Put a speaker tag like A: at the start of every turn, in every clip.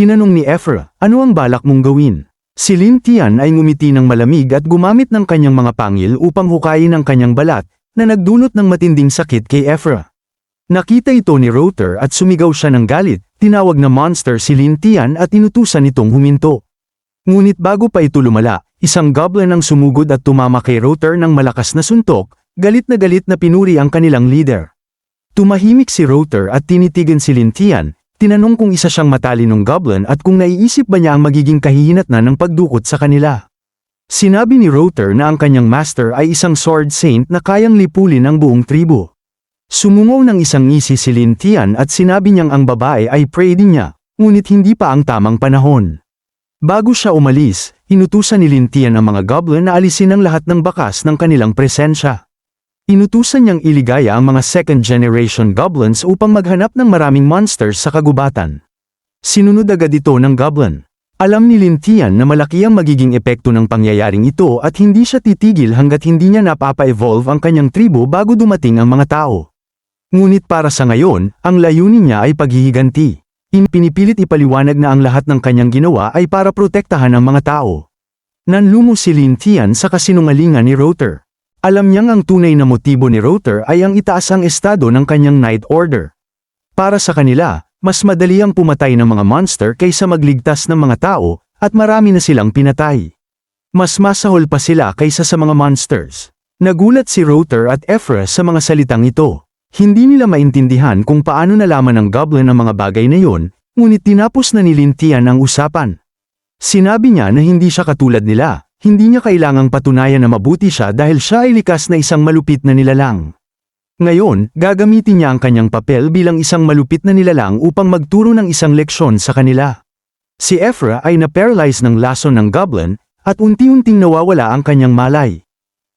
A: Tinanong ni Ephra, ano ang balak mong gawin? Si Lin Tian ay ngumiti ng malamig at gumamit ng kanyang mga pangil upang hukayin ang kanyang balat, na nagdulot ng matinding sakit kay Ephra. Nakita ito ni Router at sumigaw siya ng galit, tinawag na monster si Lin Tian at inutusan itong huminto. Ngunit bago pa ito lumala, isang goblin ang sumugod at tumama kay Router ng malakas na suntok, galit na pinuri ang kanilang leader. Tumahimik si Router at tinitigan si Lin Tian, tinanong kung isa siyang matalinong goblin at kung naiisip ba niya ang magiging kahihinatnan ng pagdukot sa kanila. Sinabi ni Router na ang kanyang master ay isang sword saint na kayang lipulin ang buong tribo. Sumungaw ng isang ngisi si Lin Tian at sinabi niyang ang babae ay prey din niya, ngunit hindi pa ang tamang panahon. Bago siya umalis, inutusan ni Lin Tian ang mga goblin na alisin ang lahat ng bakas ng kanilang presensya. Inutusan niyang iligaya ang mga second-generation goblins upang maghanap ng maraming monsters sa kagubatan. Sinunod agad ito ng goblin. Alam ni Lin Tian na malaki ang magiging epekto ng pangyayaring ito at hindi siya titigil hanggat hindi niya napapa-evolve ang kanyang tribo bago dumating ang mga tao. Ngunit para sa ngayon, ang layunin niya ay paghihiganti. Pinipilit ipaliwanag na ang lahat ng kanyang ginawa ay para protektahan ang mga tao. Nanlumo si Lin Tian sa kasinungalingan ni Router. Alam niyang ang tunay na motibo ni Router ay ang itaas ang estado ng kanyang Night Order. Para sa kanila, mas madali ang pumatay ng mga monster kaysa magligtas ng mga tao, at marami na silang pinatay. Mas masahol pa sila kaysa sa mga monsters. Nagulat si Router at Ephra sa mga salitang ito. Hindi nila maintindihan kung paano nalaman ng goblin ang mga bagay na yon, ngunit tinapos na ni Lin Tian ang usapan. Sinabi niya na hindi siya katulad nila. Hindi niya kailangang patunayan na mabuti siya dahil siya ay likas na isang malupit na nilalang. Ngayon, gagamitin niya ang kanyang papel bilang isang malupit na nilalang upang magturo ng isang leksyon sa kanila. Si Ephra ay na-paralyze ng lason ng goblin, at unti-unting nawawala ang kanyang malay.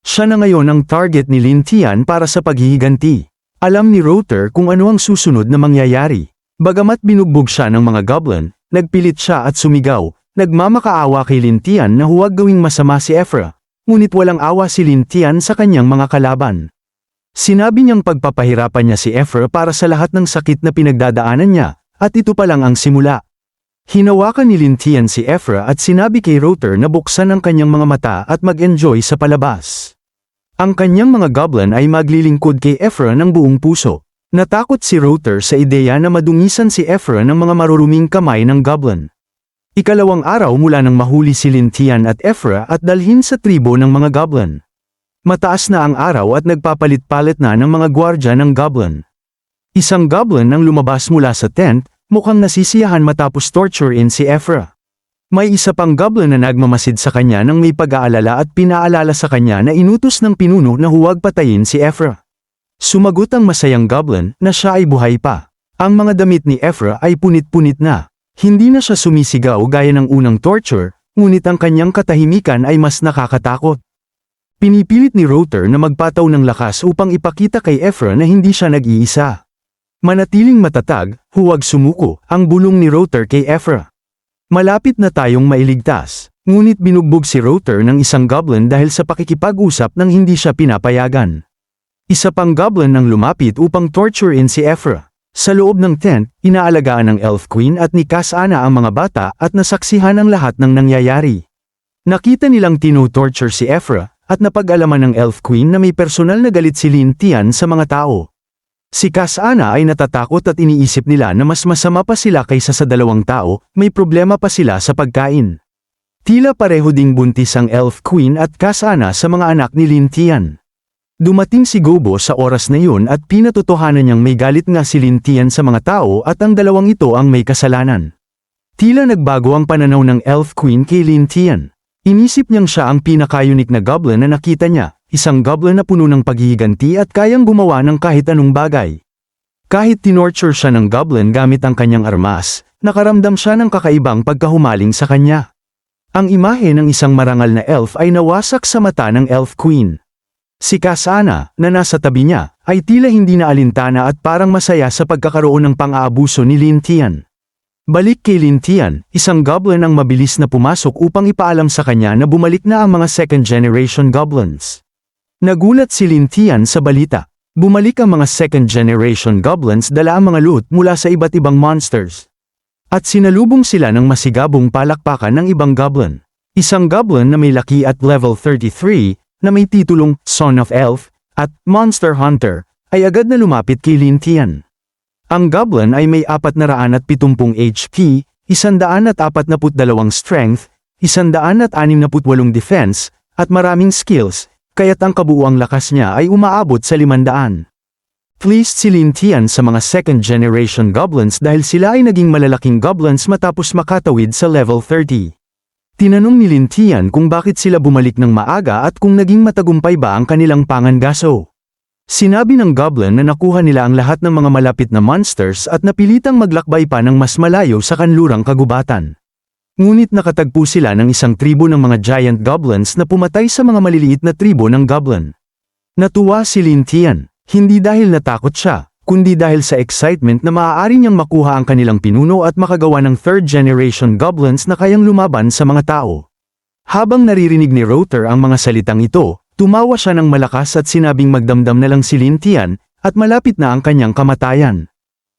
A: Siya na ngayon ang target ni Lin Tian para sa paghihiganti. Alam ni Router kung ano ang susunod na mangyayari. Bagamat binugbog siya ng mga goblin, nagpilit siya at sumigaw. Nagmamakaawa kay Lin Tian na huwag gawing masama si Ephra, ngunit walang awa si Lin Tian sa kanyang mga kalaban. Sinabi niyang pagpapahirapan niya si Ephra para sa lahat ng sakit na pinagdadaanan niya, at ito pa lang ang simula. Hinawakan ni Lin Tian si Ephra at sinabi kay Router na buksan ang kanyang mga mata at mag-enjoy sa palabas. Ang kanyang mga goblin ay maglilingkod kay Ephra ng buong puso. Natakot si Router sa ideya na madungisan si Ephra ng mga maruruming kamay ng goblin. Ikalawang araw mula nang mahuli si Lin Tian at Ephra at dalhin sa tribo ng mga goblin. Mataas na ang araw at nagpapalit-palit na ng mga gwardya ng goblin. Isang goblin ang lumabas mula sa tent, mukhang nasisiyahan matapos torturein si Ephra. May isa pang goblin na nagmamasid sa kanya nang may pag-aalala at pinaalala sa kanya na inutos ng pinuno na huwag patayin si Ephra. Sumagot ang masayang goblin na siya ay buhay pa. Ang mga damit ni Ephra ay punit-punit na. Hindi na siya sumisigaw gaya ng unang torture, ngunit ang kanyang katahimikan ay mas nakakatakot. Pinipilit ni Router na magpataw ng lakas upang ipakita kay Ephra na hindi siya nag-iisa. Manatiling matatag, huwag sumuko, ang bulong ni Router kay Ephra. Malapit na tayong mailigtas, ngunit binugbog si Router ng isang goblin dahil sa pakikipag-usap nang hindi siya pinapayagan. Isa pang goblin ang lumapit upang torturein si Ephra. Sa loob ng tent, inaalagaan ng Elf Queen at ni Kasana ang mga bata at nasaksihan ang lahat ng nangyayari. Nakita nilang tino-torture si Ephra, at napag-alaman ng Elf Queen na may personal na galit si Lin Tian sa mga tao. Si Kasana ay natatakot at iniisip nila na mas masama pa sila kaysa sa dalawang tao, may problema pa sila sa pagkain. Tila pareho ding buntis ang Elf Queen at Kasana sa mga anak ni Lin Tian. Dumating si Gobo sa oras na yun at pinatotohanan niyang may galit nga si Lin Tian sa mga tao at ang dalawang ito ang may kasalanan. Tila nagbago ang pananaw ng Elf Queen kay Lin Tian. Inisip niyang siya ang pinaka-unique na goblin na nakita niya, isang goblin na puno ng paghihiganti at kayang gumawa ng kahit anong bagay. Kahit tinorture siya ng goblin gamit ang kanyang armas, nakaramdam siya ng kakaibang pagkahumaling sa kanya. Ang imahe ng isang marangal na elf ay nawasak sa mata ng Elf Queen. Si Kasana, na nasa tabi niya, ay tila hindi na alintana at parang masaya sa pagkakaroon ng pang-aabuso ni Lin Tian. Balik kay Lin Tian, isang goblin ang mabilis na pumasok upang ipaalam sa kanya na bumalik na ang mga second-generation goblins. Nagulat si Lin Tian sa balita. Bumalik ang mga second-generation goblins dala ang mga loot mula sa iba't ibang monsters. At sinalubong sila ng masigabong palakpakan ng ibang goblin. Isang goblin na may laki at level 33, na may titulong Son of Elf at Monster Hunter, ay agad na lumapit kay Lin Tian. Ang goblin ay may 470 HP, 142 strength, 168 defense, at maraming skills, kaya't ang kabuuang lakas niya ay umaabot sa 500. Pleased si Lin Tian sa mga second generation goblins dahil sila ay naging malalaking goblins matapos makatawid sa level 30. Tinanong ni Lin Tian kung bakit sila bumalik ng maaga at kung naging matagumpay ba ang kanilang pangangaso. Sinabi ng goblin na nakuha nila ang lahat ng mga malapit na monsters at napilitang maglakbay pa ng mas malayo sa kanlurang kagubatan. Ngunit nakatagpo sila ng isang tribo ng mga giant goblins na pumatay sa mga maliliit na tribo ng goblin. Natuwa si Lin Tian. Hindi dahil natakot siya, kundi dahil sa excitement na maaari niyang makuha ang kanilang pinuno at makagawa ng third generation goblins na kayang lumaban sa mga tao. Habang naririnig ni Rotor ang mga salitang ito, tumawa siya ng malakas at sinabing magdamdam na lang si Lin Tian, at malapit na ang kanyang kamatayan.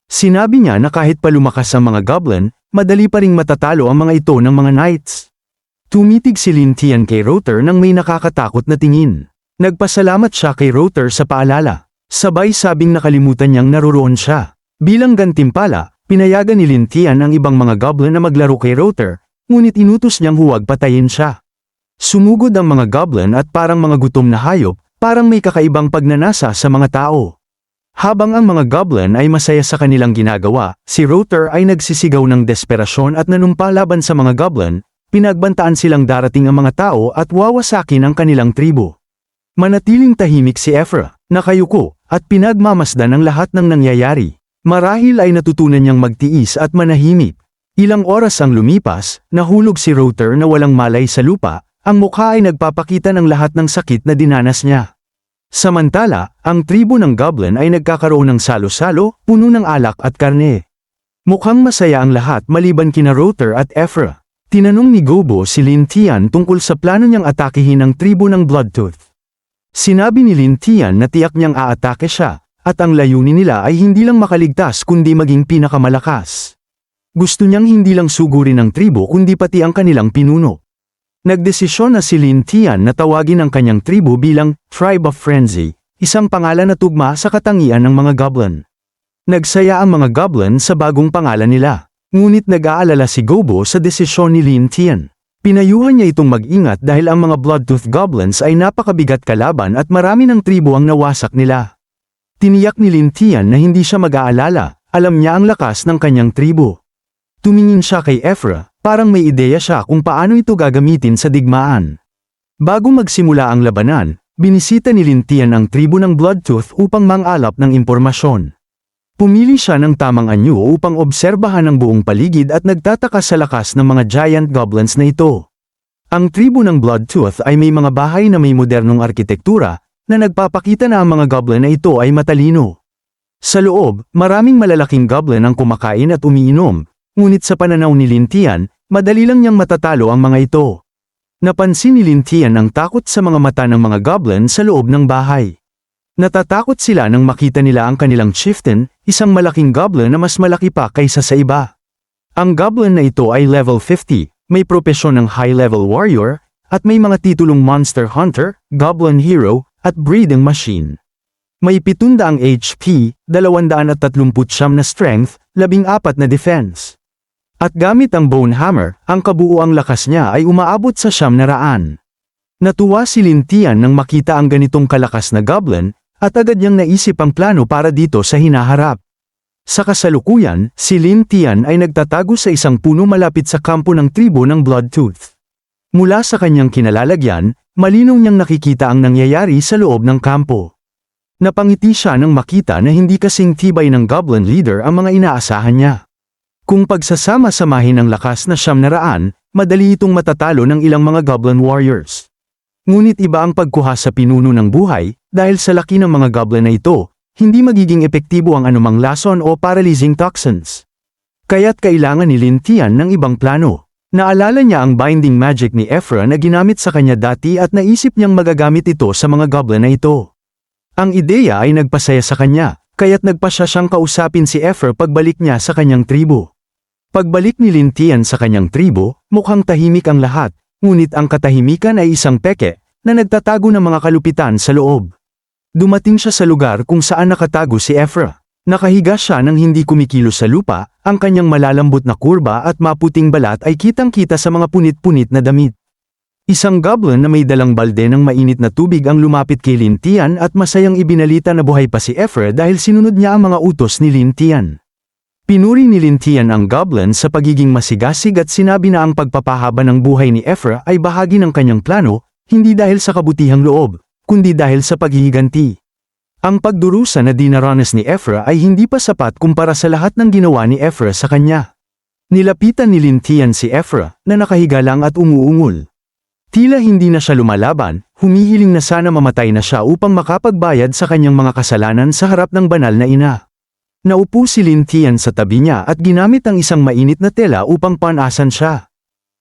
A: Sinabi niya na kahit pa lumakas ang mga goblin, madali pa ring matatalo ang mga ito ng mga knights. Tumitig si Lin Tian kay Rotor nang may nakakatakot na tingin. Nagpasalamat siya kay Rotor sa paalala. Sabay sabing nakalimutan niyang naroroon siya. Bilang gantimpala, pinayagan ni Lin Tian ang ibang mga goblin na maglaro kay Rotor, ngunit inutos niyang huwag patayin siya. Sumugod ang mga goblin at parang mga gutom na hayop, parang may kakaibang pagnanasa sa mga tao. Habang ang mga goblin ay masaya sa kanilang ginagawa, si Rotor ay nagsisigaw ng desperasyon at nanumpa laban sa mga goblin, pinagbantaan silang darating ang mga tao at wawasakin ang kanilang tribo. Manatiling tahimik si Ephra, nakayuko, at pinagmamasdan ang lahat ng nangyayari. Marahil ay natutunan niyang magtiis at manahimik. Ilang oras ang lumipas, nahulog si Rotor na walang malay sa lupa, ang mukha ay nagpapakita ng lahat ng sakit na dinanas niya. Samantala, ang tribo ng goblin ay nagkakaroon ng salo-salo, puno ng alak at karne. Mukhang masaya ang lahat maliban kina Rotor at Ephra. Tinanong ni Gobo si Lin Tian tungkol sa plano niyang atakihin ang tribo ng Bloodtooth. Sinabi ni Lin Tian na tiyak niyang aatake siya, at ang layunin nila ay hindi lang makaligtas kundi maging pinakamalakas. Gusto niyang hindi lang sugurin ang tribo kundi pati ang kanilang pinuno. Nagdesisyon na si Lin Tian na tawagin ang kanyang tribo bilang Tribe of Frenzy, isang pangalan na tugma sa katangian ng mga goblin. Nagsaya ang mga goblin sa bagong pangalan nila, ngunit nag-aalala si Gobo sa desisyon ni Lin Tian. Pinayuhan niya itong mag-ingat dahil ang mga Bloodtooth Goblins ay napakabigat kalaban at marami ng tribo ang nawasak nila. Tiniyak ni Lin Tian na hindi siya mag-aalala, alam niya ang lakas ng kanyang tribo. Tumingin siya kay Ephra, parang may ideya siya kung paano ito gagamitin sa digmaan. Bago magsimula ang labanan, binisita ni Lin Tian ang tribo ng Bloodtooth upang mangalap ng impormasyon. Pumili siya ng tamang anyo upang obserbahan ang buong paligid at nagtataka sa lakas ng mga giant goblins na ito. Ang tribo ng Bloodtooth ay may mga bahay na may modernong arkitektura, na nagpapakita na ang mga goblin na ito ay matalino. Sa loob, maraming malalaking goblin ang kumakain at umiinom, ngunit sa pananaw ni Lin Tian, madali lang niyang matatalo ang mga ito. Napansin ni Lin Tian ang takot sa mga mata ng mga goblin sa loob ng bahay. Natatakot sila nang makita nila ang kanilang chieftain, isang malaking goblin na mas malaki pa kaysa sa iba. Ang goblin na ito ay level 50, may propesyon ng high-level warrior, at may mga titulong Monster Hunter, Goblin Hero, at Breeding Machine. May 700 HP, 239 na strength, 14 na defense. At gamit ang Bone Hammer, ang kabuuang lakas niya ay umaabot sa 900. Natuwa si Lin Tian nang makita ang ganitong kalakas na goblin, at agad niyang naisip ang plano para dito sa hinaharap. Sa kasalukuyan, si Lin Tian ay nagtatago sa isang puno malapit sa kampo ng tribo ng Bloodtooth. Mula sa kanyang kinalalagyan, malinaw niyang nakikita ang nangyayari sa loob ng kampo. Napangiti siya nang makita na hindi kasing tibay ng goblin leader ang mga inaasahan niya. Kung pagsasama-samahin ang lakas na 900, madali itong matatalo ng ilang mga goblin warriors. Ngunit iba ang pagkuha sa pinuno ng buhay, dahil sa laki ng mga goblin na ito, hindi magiging epektibo ang anumang lason o paralyzing toxins. Kaya't kailangan ni Lin Tian ng ibang plano. Naalala niya ang binding magic ni Ephra na ginamit sa kanya dati at naisip niyang magagamit ito sa mga goblin na ito. Ang ideya ay nagpasaya sa kanya, kaya't nagpasya siyang kausapin si Ephra pagbalik niya sa kanyang tribo. Pagbalik ni Lintian sa kanyang tribo, mukhang tahimik ang lahat, ngunit ang katahimikan ay isang peke, na nagtatago ng mga kalupitan sa loob. Dumating siya sa lugar kung saan nakatago si Ephra. Nakahiga siya nang hindi kumikilos sa lupa, ang kanyang malalambot na kurba at maputing balat ay kitang-kita sa mga punit-punit na damit. Isang goblin na may dalang balde ng mainit na tubig ang lumapit kay Lintian at masayang ibinalita na buhay pa si Ephra dahil sinunod niya ang mga utos ni Lintian. Pinuri ni Lintian ang goblin sa pagiging masigasig at sinabi na ang pagpapahaba ng buhay ni Ephra ay bahagi ng kanyang plano, hindi dahil sa kabutihang loob, kundi dahil sa paghihiganti. Ang pagdurusa na dinaranas ni Ephra ay hindi pa sapat kumpara sa lahat ng ginawa ni Ephra sa kanya. Nilapitan ni Lintian si Ephra, na nakahiga lang at umuungol. Tila hindi na siya lumalaban, humihiling na sana mamatay na siya upang makapagbayad sa kanyang mga kasalanan sa harap ng banal na ina. Naupo si Lintian sa tabi niya at ginamit ang isang mainit na tela upang panasan siya.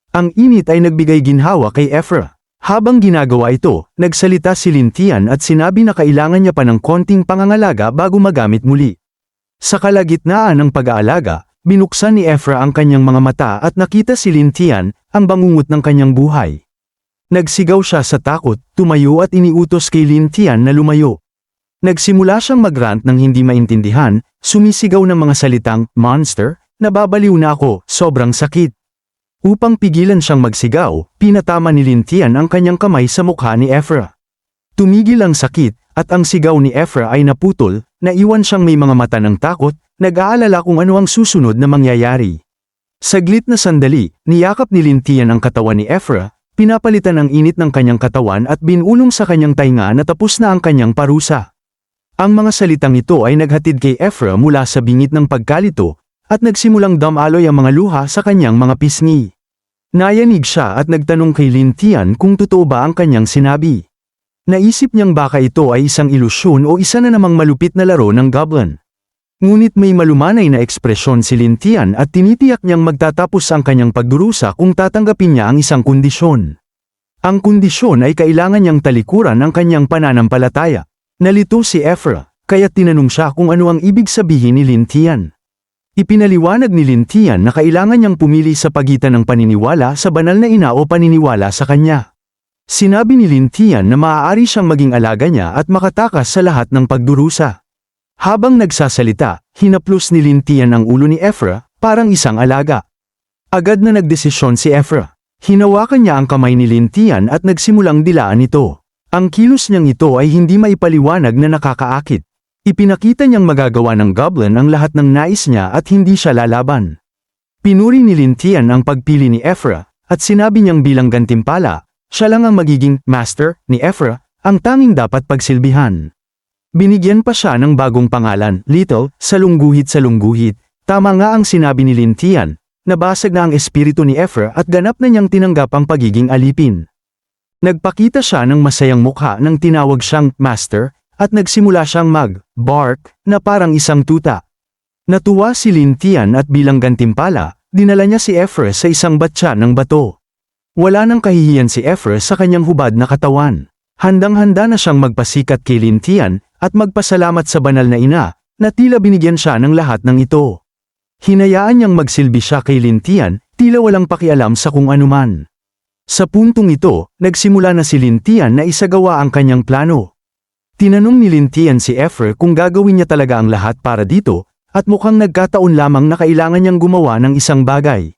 A: Ang init ay nagbigay ginhawa kay Ephra. Habang ginagawa ito, nagsalita si Lintian at sinabi na kailangan niya pa ng konting pangangalaga bago magamit muli. Sa kalagitnaan ng pag-aalaga, binuksan ni Ephra ang kanyang mga mata at nakita si Lintian, ang bangungot ng kanyang buhay. Nagsigaw siya sa takot, tumayo at iniutos kay Lintian na lumayo. Nagsimula siyang mag-rant ng hindi maintindihan, sumisigaw ng mga salitang, "Monster, nababaliw na ako, sobrang sakit." Upang pigilan siyang magsigaw, pinatama ni Lintian ang kanyang kamay sa mukha ni Ephra. Tumigil ang sakit, at ang sigaw ni Ephra ay naputol, naiwan siyang may mga mata ng takot, nag-aalala kung ano ang susunod na mangyayari. Saglit na sandali, niyakap ni Lintian ang katawan ni Ephra, pinapalitan ang init ng kanyang katawan at binulong sa kanyang tainga na tapos na ang kanyang parusa. Ang mga salitang ito ay naghatid kay Ephra mula sa bingit ng pagkalito, at nagsimulang damaloy ang mga luha sa kanyang mga pisngi. Nayanig siya at nagtanong kay Lintian kung totoo ba ang kanyang sinabi. Naisip niyang baka ito ay isang ilusyon o isa na namang malupit na laro ng goblin. Ngunit may malumanay na ekspresyon si Lintian at tinitiyak niyang magtatapos ang kanyang pagdurusa kung tatanggapin niya ang isang kondisyon. Ang kondisyon ay kailangan niyang talikuran ang kanyang pananampalataya. Nalito si Ephra, kaya tinanong siya kung ano ang ibig sabihin ni Lintian. Ipinaliwanag ni Lintian na kailangan niyang pumili sa pagitan ng paniniwala sa banal na ina o paniniwala sa kanya. Sinabi ni Lintian na maaari siyang maging alaga niya at makatakas sa lahat ng pagdurusa. Habang nagsasalita, hinaplos ni Lintian ang ulo ni Ephra, parang isang alaga. Agad na nagdesisyon si Ephra. Hinawakan niya ang kamay ni Lintian at nagsimulang dilaan ito. Ang kilos niyang ito ay hindi maipaliwanag na nakakaakit. Ipinakita niyang magagawa ng goblin ang lahat ng nais niya at hindi siya lalaban. Pinuri ni Lintian ang pagpili ni Ephra, at sinabi niyang bilang gantimpala, siya lang ang magiging master ni Ephra, ang tanging dapat pagsilbihan. Binigyan pa siya ng bagong pangalan, Little, salungguhit. Tama nga ang sinabi ni Lintian, nabasag na ang espiritu ni Ephra at ganap na niyang tinanggap ang pagiging alipin. Nagpakita siya ng masayang mukha nang tinawag siyang master, at nagsimula siyang mag-bark na parang isang tuta. Natuwa si Lintian at bilang gantimpala, dinala niya si Ephra sa isang batya ng bato. Wala nang kahihiyan si Ephra sa kanyang hubad na katawan. Handang-handa na siyang magpasikat kay Lintian at magpasalamat sa banal na ina, na tila binigyan siya ng lahat ng ito. Hinayaan niyang magsilbi siya kay Lintian, tila walang pakialam sa kung anuman. Sa puntong ito, nagsimula na si Lintian na isagawa ang kanyang plano. Tinanong ni Lintian si Ephra kung gagawin niya talaga ang lahat para dito, at mukhang nagkataon lamang na kailangan niyang gumawa ng isang bagay.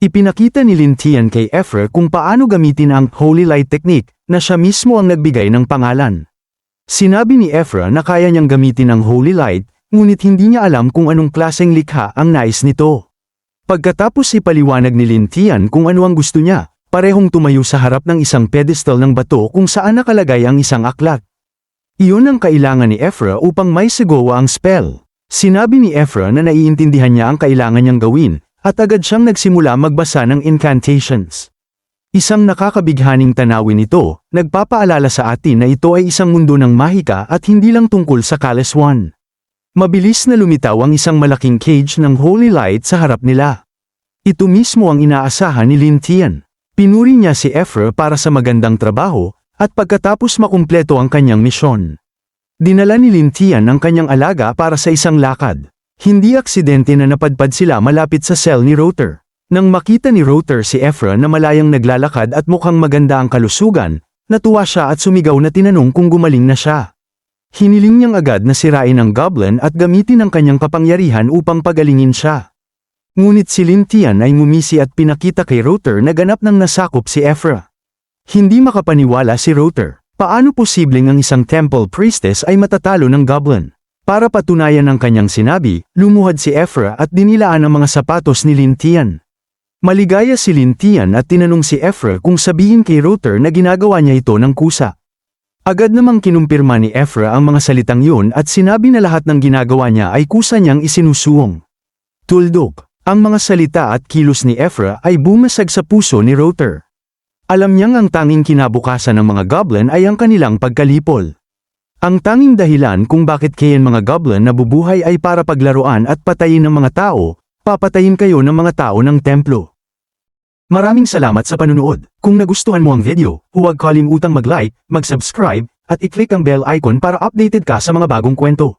A: Ipinakita ni Lintian kay Ephra kung paano gamitin ang Holy Light Technique, na siya mismo ang nagbigay ng pangalan. Sinabi ni Ephra na kaya niyang gamitin ang Holy Light, ngunit hindi niya alam kung anong klaseng likha ang nais nito. Pagkatapos ipaliwanag ni Lintian kung ano ang gusto niya, parehong tumayo sa harap ng isang pedestal ng bato kung saan nakalagay ang isang aklat. Iyon ang kailangan ni Ephra upang may sigawa ang spell. Sinabi ni Ephra na naiintindihan niya ang kailangan niyang gawin, at agad siyang nagsimula magbasa ng incantations. Isang nakakabighaning tanawin ito, nagpapaalala sa atin na ito ay isang mundo ng mahika at hindi lang tungkol sa kalaswan. Mabilis na lumitaw ang isang malaking cage ng Holy Light sa harap nila. Ito mismo ang inaasahan ni Lintian. Pinuri niya si Ephra para sa magandang trabaho, at pagkatapos makumpleto ang kanyang misyon. Dinala ni Lintian ang kanyang alaga para sa isang lakad. Hindi aksidente na napadpad sila malapit sa cell ni Rotor. Nang makita ni Rotor si Ephra na malayang naglalakad at mukhang maganda ang kalusugan, natuwa siya at sumigaw na tinanong kung gumaling na siya. Hiniling niyang agad na sirain ang goblin at gamitin ang kanyang kapangyarihan upang pagalingin siya. Ngunit si Lin Tian ay ngumisi at pinakita kay Rotor na ganap nang nasakop si Ephra. Hindi makapaniwala si Rotor. Paano posibleng ang isang temple priestess ay matatalo ng goblin? Para patunayan ang kanyang sinabi, lumuhad si Ephra at dinilaan ang mga sapatos ni Lin Tian. Maligaya si Lin Tian at tinanong si Ephra kung sabihin kay Rotor na ginagawa niya ito ng kusa. Agad namang kinumpirma ni Ephra ang mga salitang yun at sinabi na lahat ng ginagawa niya ay kusa niyang isinusuong. Tuldok. Ang mga salita at kilos ni Ephra ay bumasag sa puso ni Rotor. Alam niyang ang tanging kinabukasan ng mga goblin ay ang kanilang pagkalipol. Ang tanging dahilan kung bakit kayan mga goblin nabubuhay ay para paglaruan at patayin ng mga tao, papatayin kayo ng mga tao ng templo. Maraming salamat sa panunood. Kung nagustuhan mo ang video, huwag kalimutang mag-like, mag-subscribe, at i-click ang bell icon para updated ka sa mga bagong kwento.